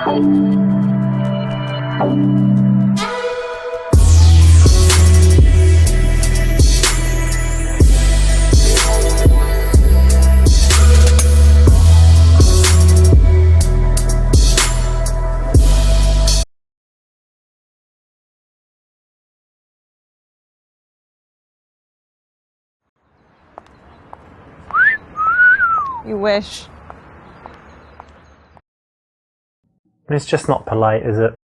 You wish. It's just not polite, is it?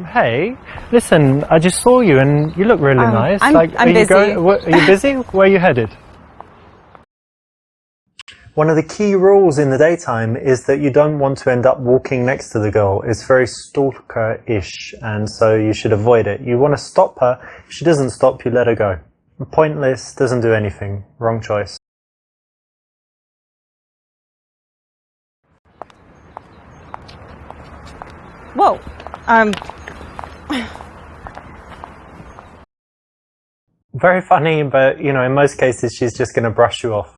Hey, listen, I just saw you and you look really nice. I'm busy. Are you busy? Where are you headed? One of the key rules in the daytime is that you don't want to end up walking next to the girl. It's very stalker-ish, and so you should avoid it. You want to stop her. If she doesn't stop, you let her go. Pointless, doesn't do anything. Wrong choice. Whoa. Very funny, but you know, in most cases, she's just going to brush you off.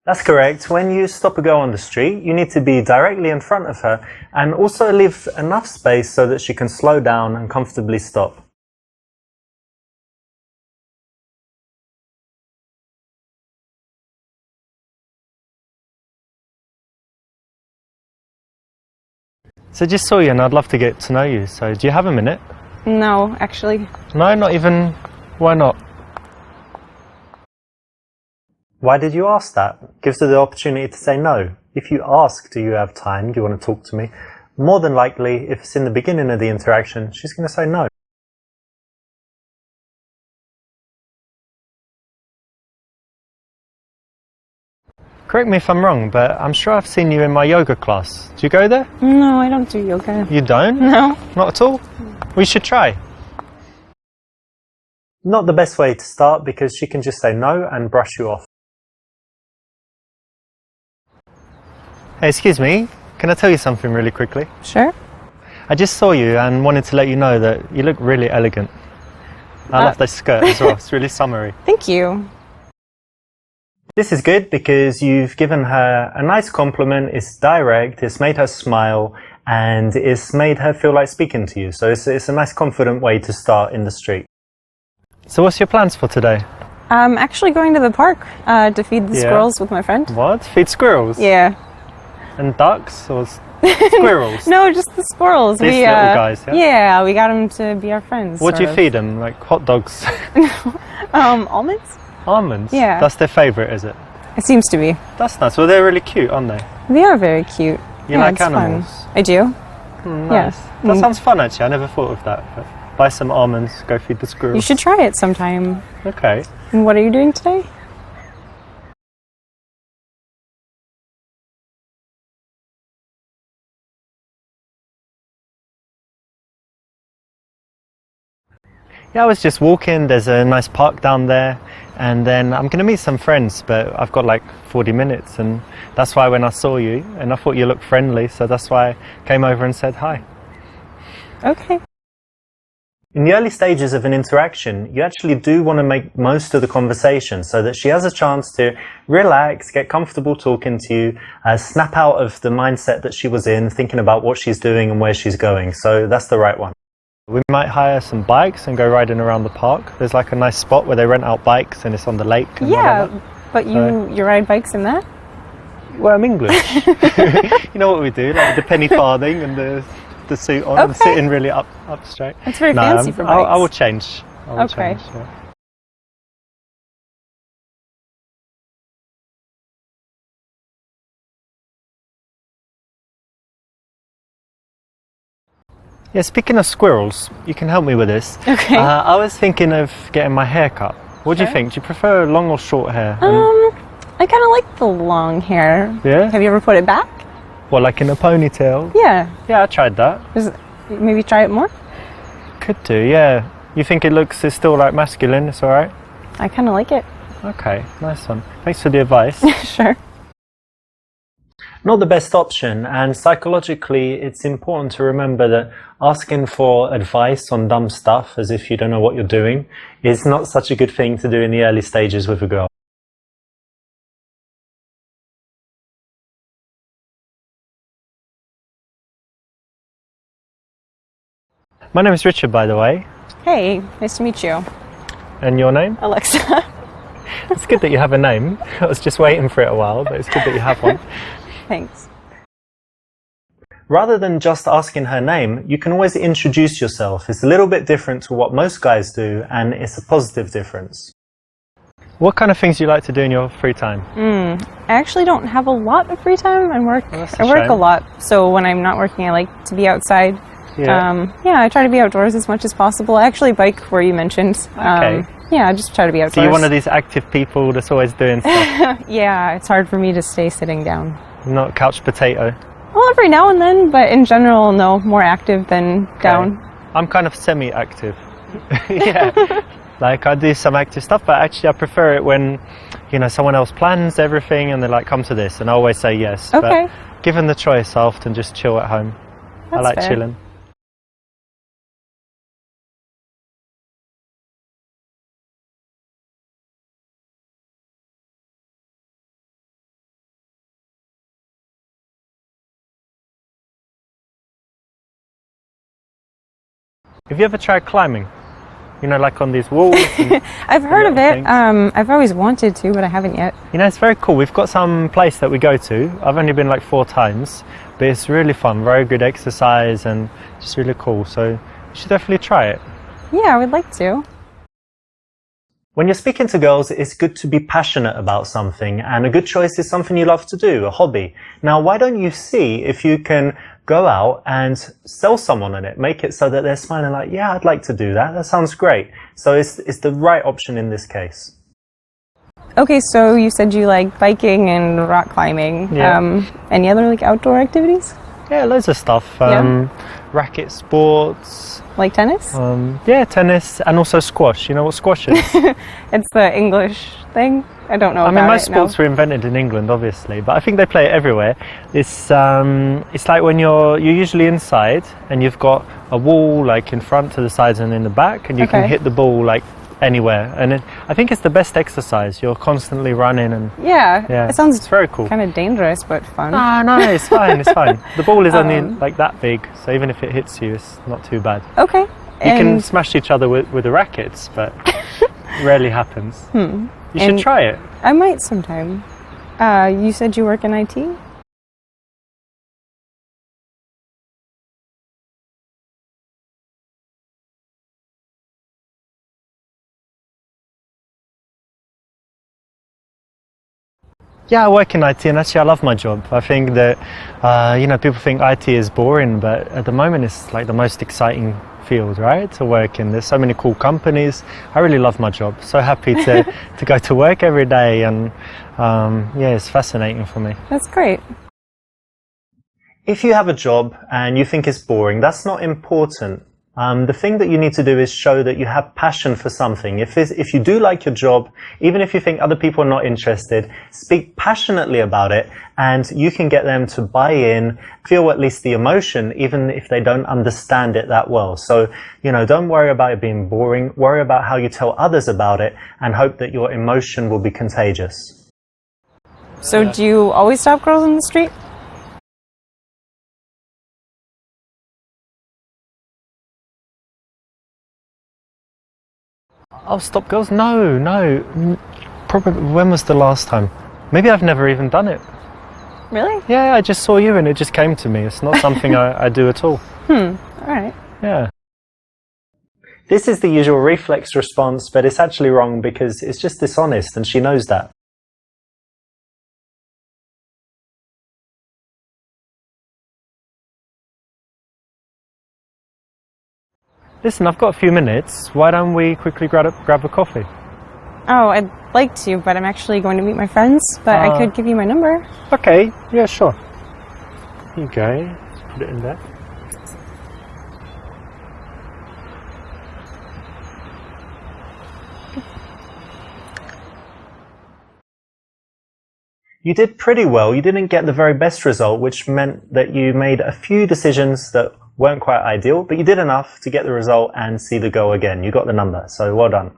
That's correct. When you stop a girl on the street, you need to be directly in front of her and also leave enough space so that she can slow down and comfortably stop. So just saw you and I'd love to get to know you. So do you have a minute? No, actually. No, not even. Why not? Why did you ask that? Gives her the opportunity to say no. If you ask, do you have time? Do you want to talk to me? More than likely, if it's in the beginning of the interaction, she's going to say no. Correct me if I'm wrong, but I'm sure I've seen you in my yoga class. Do you go there? No, I don't do yoga. You don't? No. Not at all? We should try. Not the best way to start because she can just say no and brush you off. Hey, excuse me, can I tell you something really quickly? Sure. I just saw you and wanted to let you know that you look really elegant. I love that skirt as well, it's really summery. Thank you. This is good because you've given her a nice compliment, it's direct, it's made her smile and it's made her feel like speaking to you. So it's a nice confident way to start in the street. So what's your plans for today? I'm actually going to the park to feed the squirrels with my friend. What? Feed squirrels? Yeah. And ducks or squirrels? No, just the squirrels. These little guys, yeah? Yeah, we got them to be our friends. What do you feed them? Like hot dogs? Almonds? Almonds? Yeah. That's their favourite, is it? It seems to be. That's nice. Well, they're really cute, aren't they? They are very cute. You like animals? Fun. I do. Nice. Yeah. That sounds fun, actually. I never thought of that. But buy some almonds, go feed the squirrels. You should try it sometime. Okay. And what are you doing today? Yeah, I was just walking. There's a nice park down there. And then I'm going to meet some friends, but I've got like 40 minutes. And that's why when I saw you, and I thought you looked friendly, so that's why I came over and said hi. Okay. In the early stages of an interaction, you actually do want to make most of the conversation so that she has a chance to relax, get comfortable talking to you, snap out of the mindset that she was in, thinking about what she's doing and where she's going. So that's the right one. We might hire some bikes and go riding around the park. There's like a nice spot where they rent out bikes and it's on the lake. And yeah, but you ride bikes in that? Well, I'm English. You know what we do, like the penny farthing and the suit on and sitting really up straight. That's very fancy for bikes. I will change. Change, yeah. Yeah, speaking of squirrels, you can help me with this. Okay. I was thinking of getting my hair cut. What do you think? Do you prefer long or short hair? I kind of like the long hair. Yeah? Have you ever put it back? Well, like in a ponytail? Yeah. Yeah, I tried that. Maybe try it more? Could do, yeah. You think it's still like masculine, it's alright? I kind of like it. Okay, nice one. Thanks for the advice. Sure. Not the best option, and psychologically it's important to remember that asking for advice on dumb stuff as if you don't know what you're doing is not such a good thing to do in the early stages with a girl. My name is Richard, by the way. Hey, nice to meet you. And your name? Alexa. It's good that you have a name. I was just waiting for it a while, but it's good that you have one. Thanks. Rather than just asking her name, you can always introduce yourself. It's a little bit different to what most guys do, and it's a positive difference. What kind of things do you like to do in your free time? I actually don't have a lot of free time. I work shame. a lot, so when I'm not working, I like to be outside. Yeah. I try to be outdoors as much as possible. I actually bike where you mentioned. Okay. I just try to be outdoors. So you're one of these active people that's always doing stuff? Yeah, it's hard for me to stay sitting down. Not couch potato? Well, every now and then, but in general, no, more active than down. I'm kind of semi-active. Yeah. Like I do some active stuff, but actually I prefer it when, someone else plans everything and they're like, come to this, and I always say yes. Okay. But given the choice, I often just chill at home. I That's like fair. chilling. Have you ever tried climbing? Like on these walls? I've heard of it. things? I've always wanted to, but I haven't yet. It's very cool. We've got some place that we go to. I've only been like 4 times, but it's really fun. Very good exercise and just really cool. So you should definitely try it. Yeah, I would like to. When you're speaking to girls, it's good to be passionate about something, and a good choice is something you love to do, a hobby. Now, why don't you see if you can go out and sell someone on it, make it so that they're smiling like, yeah, I'd like to do that. That sounds great. So it's the right option in this case. Okay, so you said you like biking and rock climbing. Yeah. Any other like outdoor activities? Yeah, loads of stuff. Racket sports. Like tennis? Yeah, tennis and also squash. You know what squash is? It's the English thing. I don't know. I mean, about most it, sports were invented in England, obviously, but I think they play it everywhere. It's like when you're usually inside and you've got a wall like in front, to the sides, and in the back, and you can hit the ball like anywhere. And I think it's the best exercise. You're constantly running and Yeah, it sounds it's very cool. kind of dangerous, but fun. No, it's fine. It's fine. The ball is only like that big, so even if it hits you, it's not too bad. Okay. You can smash each other with the rackets, but rarely happens. You should try it. I might sometime. You said you work in IT? Yeah, I work in IT, and actually I love my job. I think that, people think IT is boring, but at the moment it's like the most exciting field, right, to work in. There's so many cool companies. I really love my job. So happy to go to work every day, and it's fascinating for me. That's great. If you have a job and you think it's boring, that's not important. The thing that you need to do is show that you have passion for something. If you do like your job, even if you think other people are not interested, speak passionately about it, and you can get them to buy in, feel at least the emotion, even if they don't understand it that well. So, don't worry about it being boring. Worry about how you tell others about it, and hope that your emotion will be contagious. So do you always stop girls in the street? Oh, stop girls? No. Probably, when was the last time? Maybe I've never even done it. Really? Yeah, I just saw you and it just came to me. It's not something I do at all. All right. Yeah. This is the usual reflex response, but it's actually wrong because it's just dishonest, and she knows that. Listen, I've got a few minutes. Why don't we quickly grab a coffee? Oh, I'd like to, but I'm actually going to meet my friends, but I could give you my number. Okay, yeah, sure. Here you go. Let's put it in there. You did pretty well. You didn't get the very best result, which meant that you made a few decisions that weren't quite ideal, but you did enough to get the result and see the goal again. You got the number, so well done.